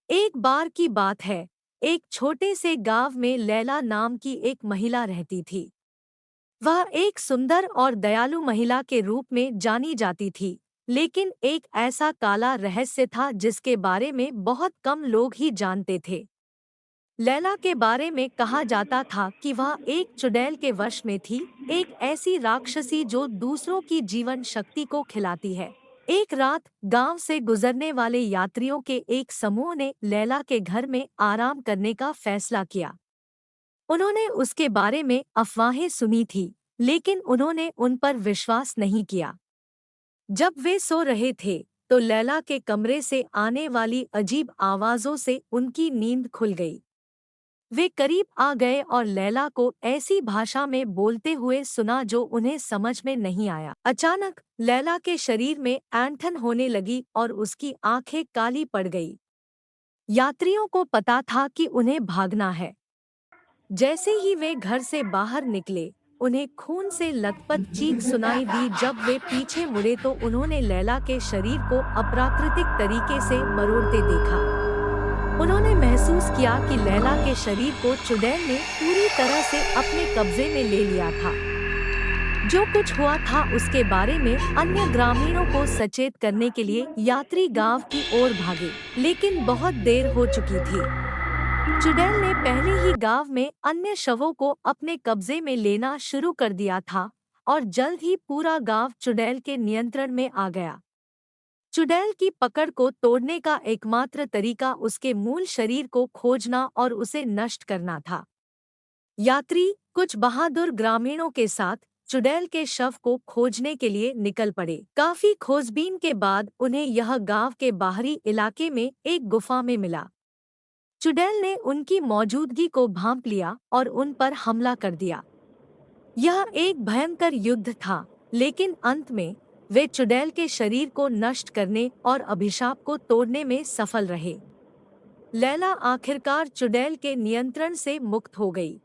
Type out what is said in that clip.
एक बार की बात है। एक छोटे से गांव में लैला नाम की एक महिला रहती थी। वह एक सुंदर और दयालु महिला के रूप में जानी जाती थी। लेकिन एक ऐसा काला रहस्य था जिसके बारे में बहुत कम लोग ही जानते थे। लैला के बारे में कहा जाता था कि वह एक चुड़ैल के वश में थी, एक ऐसी राक्षसी जो दूसरों की जीवन शक्ति को खिलाती है। एक रात गांव से गुजरने वाले यात्रियों के एक समूह ने लैला के घर में आराम करने का फैसला किया। उन्होंने उसके बारे में अफवाहें सुनी थी, लेकिन उन्होंने उन पर विश्वास नहीं किया। जब वे सो रहे थे, तो लैला के कमरे से आने वाली अजीब आवाज़ों से उनकी नींद खुल गई। वे करीब आ गए और लैला को ऐसी भाषा में बोलते हुए सुना जो उन्हें समझ में नहीं आया। अचानक लैला के शरीर में ऐंठन होने लगी और उसकी आंखें काली पड़ गई। यात्रियों को पता था कि उन्हें भागना है। जैसे ही वे घर से बाहर निकले, उन्हें खून से लथपथ चीख सुनाई दी। जब वे पीछे मुड़े तो उन्होंने लैला के शरीर को अप्राकृतिक तरीके से मरोड़ते देखा। उन्होंने महसूस किया कि लैला के शरीर को चुड़ैल ने पूरी तरह से अपने कब्जे में ले लिया था। जो कुछ हुआ था उसके बारे में अन्य ग्रामीणों को सचेत करने के लिए यात्री गांव की ओर भागे, लेकिन बहुत देर हो चुकी थी। चुड़ैल ने पहले ही गांव में अन्य शवों को अपने कब्जे में लेना शुरू कर दिया था और जल्द ही पूरा गांव चुड़ैल के नियंत्रण में आ गया। चुड़ैल की पकड़ को तोड़ने का एकमात्र तरीका उसके मूल शरीर को खोजना और उसे नष्ट करना था। यात्री कुछ बहादुर ग्रामीणों के साथ चुड़ैल के शव को खोजने के लिए निकल पड़े। काफी खोजबीन के बाद उन्हें यह गांव के बाहरी इलाके में एक गुफा में मिला। चुड़ैल ने उनकी मौजूदगी को भांप लिया और उन पर हमला कर दिया। यह एक भयंकर युद्ध था, लेकिन अंत में वे चुड़ैल के शरीर को नष्ट करने और अभिशाप को तोड़ने में सफल रहे। लैला आखिरकार चुड़ैल के नियंत्रण से मुक्त हो गई।